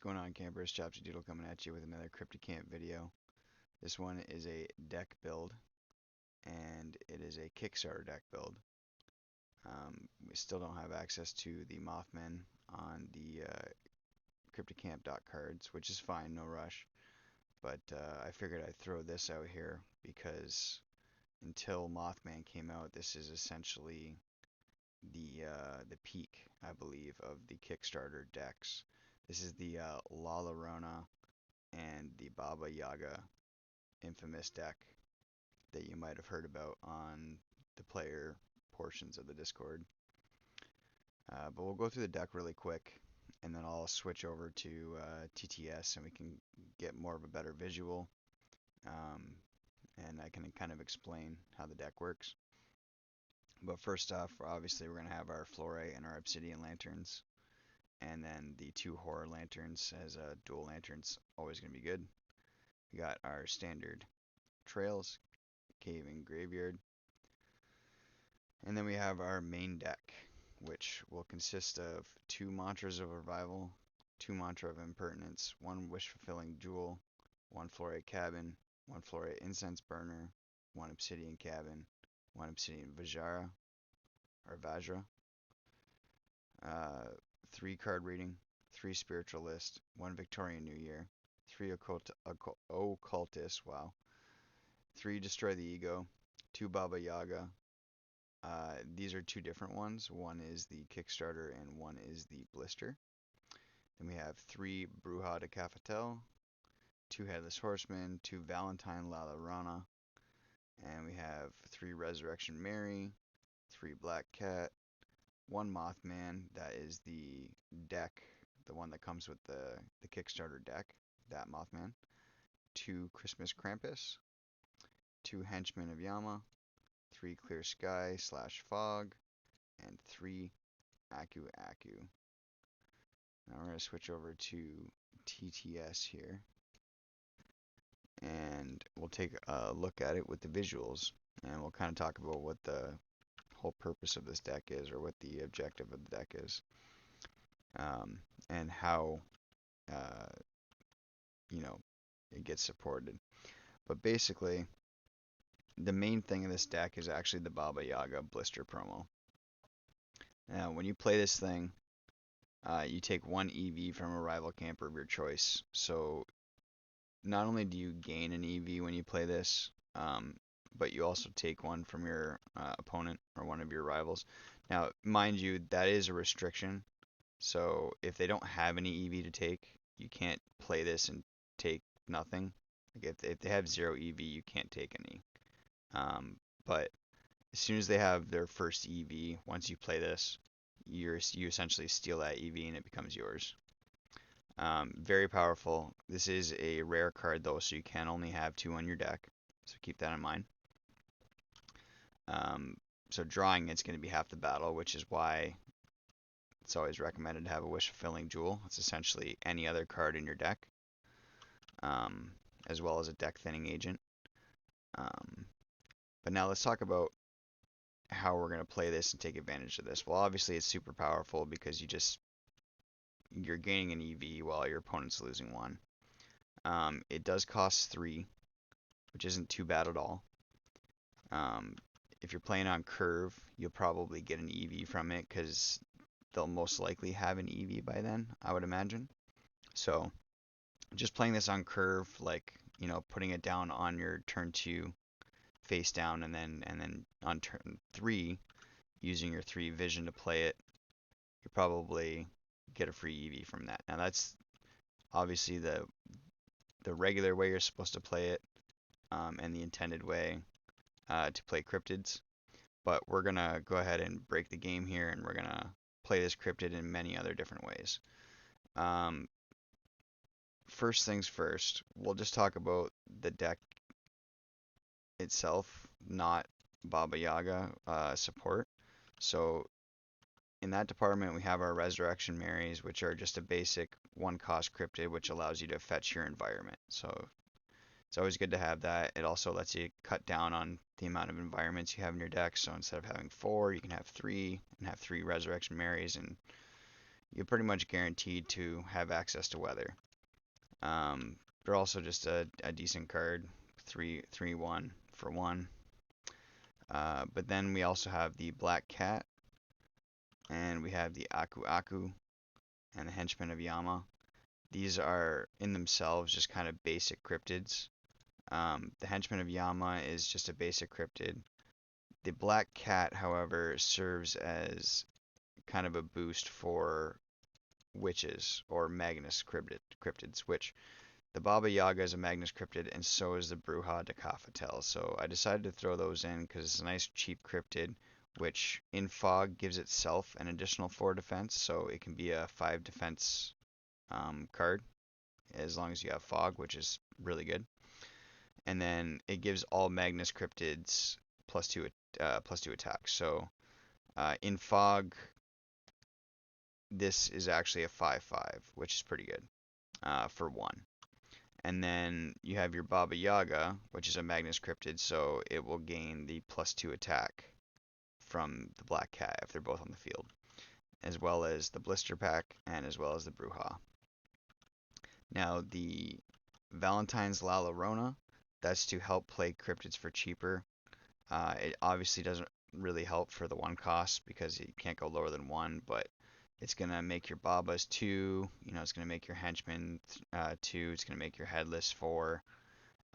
going on, campers? Chapter Doodle coming at you with another Cryptid Camp video. This one is a deck build, and it is a Kickstarter deck build. We still don't have access to the Mothmen on the CryptidCamp.cards, which is fine, no rush. But I figured I'd throw this out here because until Mothman came out, this is essentially the peak, I believe, of the Kickstarter decks. This is the La Llorona and the Baba Yaga infamous deck that you might have heard about on the player portions of the Discord. But we'll go through the deck really quick, and then I'll switch over to TTS, and we can get more of a better visual, and I can kind of explain how the deck works. But first off, obviously we're going to have our Flore and our Obsidian Lanterns, and then the two Horror Lanterns as dual lanterns, always going to be good. We got our standard Trails, Cave and Graveyard, and then we have our main deck, which will consist of two Mantras of Revival, two Mantra of Impertinence, one Wish Fulfilling Jewel, one Flore Cabin, one Flore Incense Burner, one Obsidian Cabin, one Obsidian Vajra, or Vajra, 3 card reading, 3 Spiritualist, 1 Victorian New Year, 3 Occultist, wow, 3 Destroy the Ego, 2 Baba Yaga. These are 2 different ones. One is the Kickstarter and one is the Blister. Then we have 3 Bruja de Cafetel, 2 Headless Horsemen, 2 Valentine La Llorona, and we have 3 Resurrection Mary, 3 Black Cat, 1 Mothman, that is the deck, the one that comes with the Kickstarter deck, that Mothman, 2 Christmas Krampus, 2 Henchmen of Yama, 3 Clear Sky / Fog, and 3 Aku Aku. Now we're going to switch over to TTS here, and we'll take a look at it with the visuals, and we'll kind of talk about what the whole purpose of this deck is, or what the objective of the deck is, and how it gets supported. But basically, the main thing in this deck is actually the Baba Yaga Blister promo. Now, when you play this thing, you take 1 EV from a rival camper of your choice. So not only do you gain an EV when you play this, but you also take one from your opponent or one of your rivals. Now, mind you, that is a restriction. So if they don't have any EV to take, you can't play this and take nothing. Like if they have 0 EV, you can't take any. But as soon as they have their first EV, once you play this, you essentially steal that EV and it becomes yours. Very powerful. This is a rare card though, so you can only have 2 on your deck. So keep that in mind. So drawing it's going to be half the battle, which is why it's always recommended to have a Wish Fulfilling Jewel. It's essentially any other card in your deck, as well as a deck thinning agent. But now let's talk about how we're going to play this and take advantage of this. Well, obviously it's super powerful because you're gaining an EV while your opponent's losing 1. It does cost 3, which isn't too bad at all. If you're playing on curve, you'll probably get an EV from it because they'll most likely have an EV by then, I would imagine. So just playing this on curve, like, putting it down on your turn 2 face down, and then on turn 3 using your 3 vision to play it, you probably get a free EV from that. Now that's obviously the regular way you're supposed to play it, and the intended way to play cryptids. But we're gonna go ahead and break the game here, and we're gonna play this cryptid in many other different ways. First things first, we'll just talk about the deck itself, not Baba Yaga support. So in that department, we have our Resurrection Marys, which are just a basic 1-cost cryptid, which allows you to fetch your environment. So it's always good to have that. It also lets you cut down on the amount of environments you have in your deck. So instead of having 4, you can have 3, and have 3 Resurrection Marys, and you're pretty much guaranteed to have access to weather. They're also just a decent card, 3/1 for 1. But then we also have the Black Cat, and we have the Aku Aku, and the Henchman of Yama. These are in themselves just kind of basic cryptids. The Henchman of Yama is just a basic cryptid. The Black Cat, however, serves as kind of a boost for witches or Magnus cryptids, which the Baba Yaga is a Magnus cryptid, and so is the Bruja de Cafatel. So I decided to throw those in because it's a nice cheap cryptid, which in Fog gives itself an additional 4 defense, so it can be a 5 defense card as long as you have Fog, which is really good. And then it gives all Magnus cryptids +2 attack. So in Fog, this is actually a 5/5, which is pretty good for 1. And then you have your Baba Yaga, which is a Magnus cryptid, so it will gain the +2 attack from the Black Cat if they're both on the field, as well as the Blister Pack and as well as the Bruja. Now the Valentine's La Llorona, that's to help play cryptids for cheaper. It obviously doesn't really help for the 1 cost because you can't go lower than 1, but it's going to make your Babas 2, it's going to make your Henchmen 2, it's going to make your Headless 4,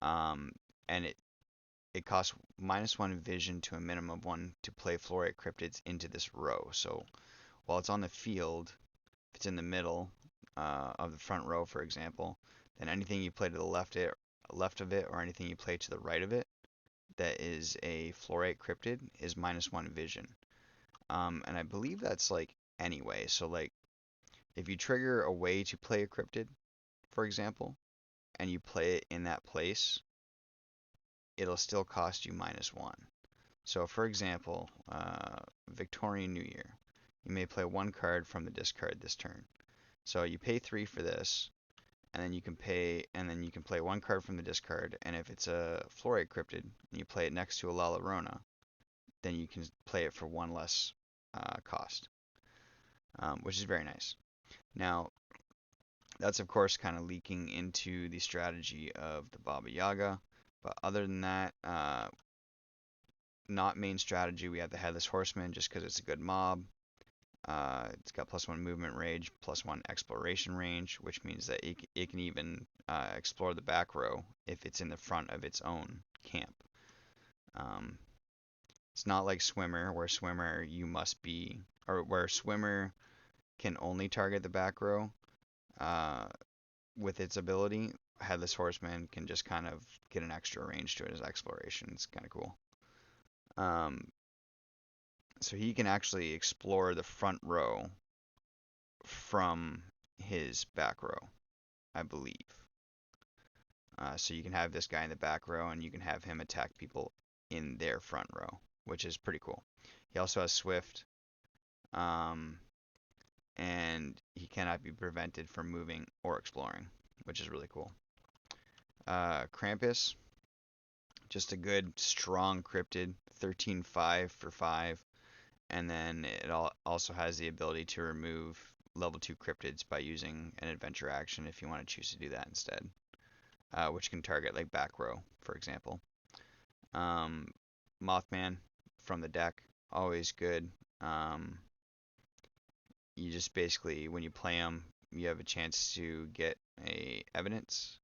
and it costs -1 vision to a minimum of 1 to play Florite Cryptids into this row. So while it's on the field, if it's in the middle of the front row, for example, then anything you play to the left of it or anything you play to the right of it that is a Florite Cryptid is -1 vision. And I believe that's like anyway. So like if you trigger a way to play a cryptid, for example, and you play it in that place, it'll still cost you -1. So for example, Victorian New Year, you may play 1 card from the discard this turn. So you pay 3 for this, and then you can play 1 card from the discard, and if it's a Florite Cryptid and you play it next to a La Llorona, then you can play it for 1 less cost, which is very nice. Now, that's of course kind of leaking into the strategy of the Baba Yaga, but other than that, not main strategy, we have the Headless Horseman just because it's a good mob. It's got +1 movement range, +1 exploration range, which means that it can even explore the back row if it's in the front of its own camp. It's not like Swimmer, where Swimmer where Swimmer can only target the back row with its ability. Headless Horseman can just kind of get an extra range to it as exploration. It's kind of cool. So he can actually explore the front row from his back row, I believe. So you can have this guy in the back row, and you can have him attack people in their front row, which is pretty cool. He also has Swift, and he cannot be prevented from moving or exploring, which is really cool. Krampus, just a good, strong cryptid, 13/5 for 5. And then it also has the ability to remove level 2 cryptids by using an adventure action if you want to choose to do that instead, which can target like back row, for example. Mothman from the deck, always good. You just basically, when you play him, you have a chance to get a evidence,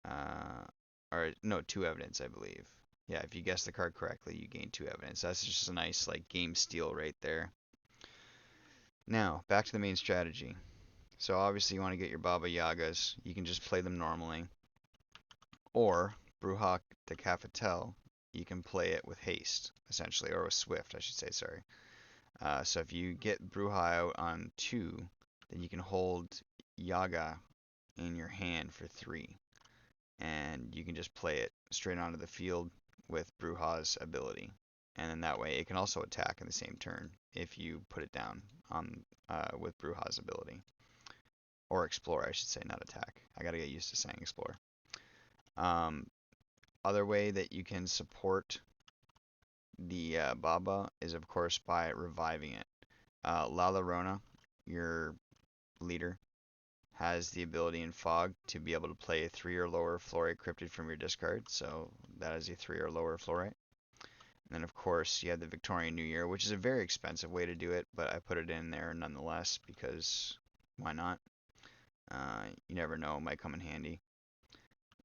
or no, 2 evidence, I believe. Yeah, if you guess the card correctly, you gain 2 evidence. That's just a nice like game steal right there. Now, back to the main strategy. So obviously you want to get your Baba Yagas. You can just play them normally. Or, Bruja de Cafatel, you can play it with haste, essentially, or with Swift, I should say, sorry. So if you get Bruja out on 2, then you can hold Yaga in your hand for 3. And you can just play it straight onto the field with Bruja's ability. And then that way it can also attack in the same turn if you put it down on with Bruja's ability. Or explore, I should say, not attack. I gotta get used to saying explore. Other way that you can support the Baba is of course by reviving it. La Llorona, your leader has the ability in Fog to be able to play a 3 or lower fluorite cryptid from your discard, so that is a 3 or lower fluorite. And then of course you have the Victorian New Year, which is a very expensive way to do it, but I put it in there nonetheless because why not? You never know, it might come in handy.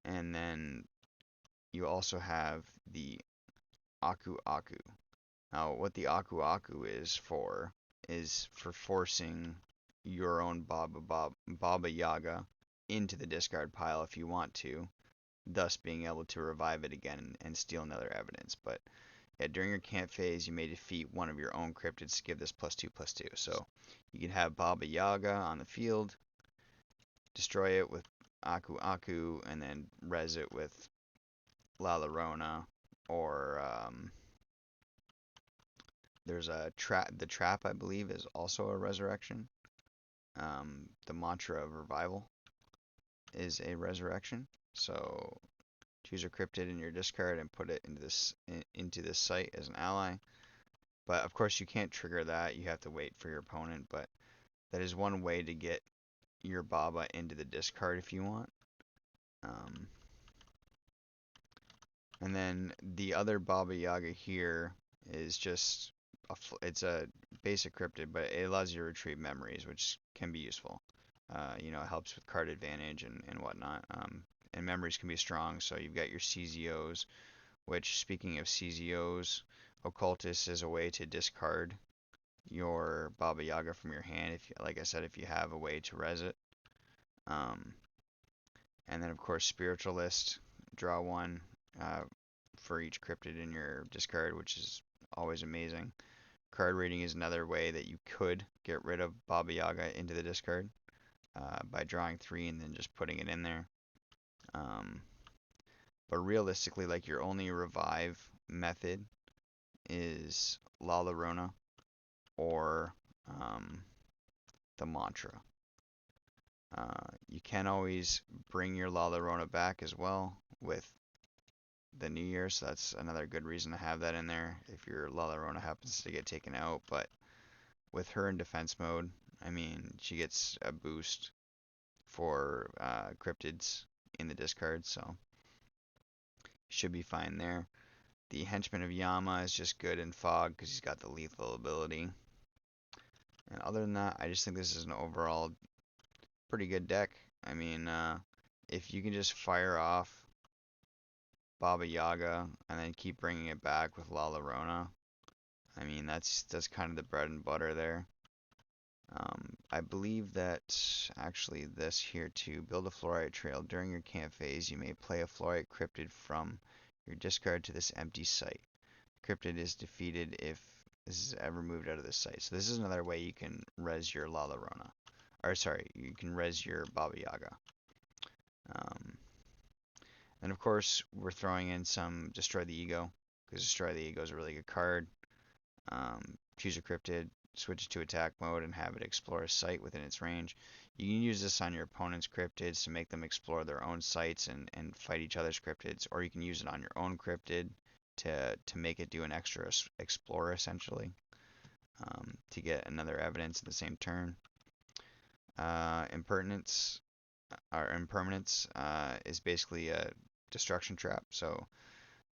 And then you also have the Aku Aku. Now, what the Aku Aku is for forcing your own Baba Yaga into the discard pile if you want to, thus being able to revive it again and steal another evidence. But yeah, during your camp phase, you may defeat one of your own cryptids to give this +2/+2. So you can have Baba Yaga on the field, destroy it with Aku Aku, and then res it with La Llorona, or there's a trap. The trap, I believe, is also a resurrection. The mantra of revival is a resurrection. So choose a cryptid in your discard and put it into this site as an ally. But of course, you can't trigger that. You have to wait for your opponent. But that is one way to get your Baba into the discard if you want. And then the other Baba Yaga here is just it's a basic cryptid, but it allows you to retrieve memories, which can be useful. It helps with card advantage and whatnot. And memories can be strong, so you've got your CZOs, which, speaking of CZOs, Occultist is a way to discard your Baba Yaga from your hand, if you, like I said, if you have a way to res it. And then, of course, Spiritualist, draw one for each cryptid in your discard, which is always amazing. Card reading is another way that you could get rid of Baba Yaga into the discard by drawing 3 and then just putting it in there. But realistically, like, your only revive method is La Llorona or the mantra. You can always bring your La Llorona back as well with the New Year, so that's another good reason to have that in there if your La Llorona happens to get taken out. But with her in defense mode, I mean, she gets a boost for cryptids in the discard, so should be fine there. The Henchman of Yama is just good in Fog because he's got the lethal ability. And other than that, I just think this is an overall pretty good deck. I mean, if you can just fire off Baba Yaga and then keep bringing it back with La Llorona, I mean, that's kind of the bread and butter there. I believe that actually this here too, build a fluorite trail. During your camp phase, you may play a fluorite cryptid from your discard to this empty site. Cryptid is defeated if this is ever moved out of this site. So this is another way you can res your La Llorona. Or sorry, you can res your Baba Yaga. And of course, we're throwing in some Destroy the Ego, because Destroy the Ego is a really good card. Choose a cryptid, switch it to attack mode, and have it explore a site within its range. You can use this on your opponent's cryptids to make them explore their own sites and fight each other's cryptids, or you can use it on your own cryptid to make it do an extra explore, essentially, to get another evidence in the same turn. Impermanence is basically a destruction trap. So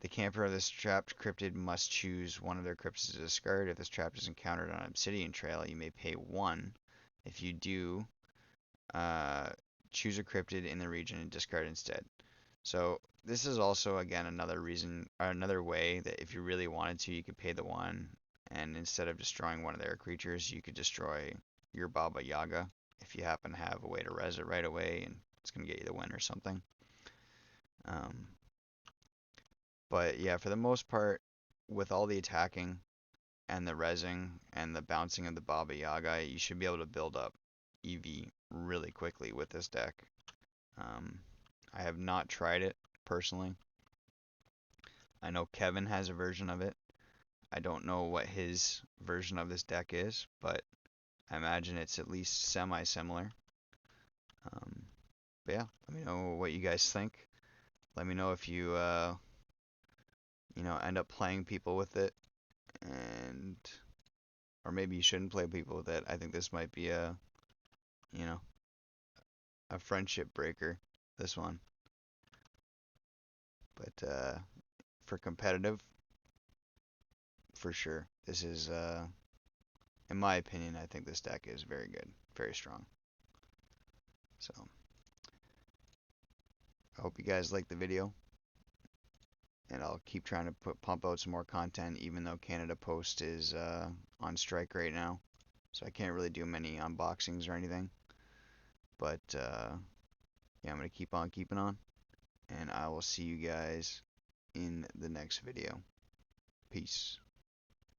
the camper of this trapped cryptid must choose one of their cryptids to discard. If this trap is encountered on an obsidian trail, you may pay 1. If you do, choose a cryptid in the region and discard instead. So this is also, again, another reason, or another way that if you really wanted to, you could pay the 1, and instead of destroying one of their creatures, you could destroy your Baba Yaga if you happen to have a way to res it right away, and it's going to get you the win or something. But yeah, for the most part, with all the attacking and the resing and the bouncing of the Baba Yaga, you should be able to build up EV really quickly with this deck. I have not tried it personally. I know Kevin has a version of it. I don't know what his version of this deck is, but I imagine it's at least semi-similar. But yeah, let me know what you guys think. Let me know if you end up playing people with it, or maybe you shouldn't play people with it. I think this might be a you know, a friendship breaker, this one. But for competitive, for sure. This is, in my opinion, I think this deck is very good, very strong. So, I hope you guys like the video, and I'll keep trying to pump out some more content, even though Canada Post is on strike right now. So I can't really do many unboxings or anything. But yeah, I'm gonna keep on keeping on, and I will see you guys in the next video. Peace.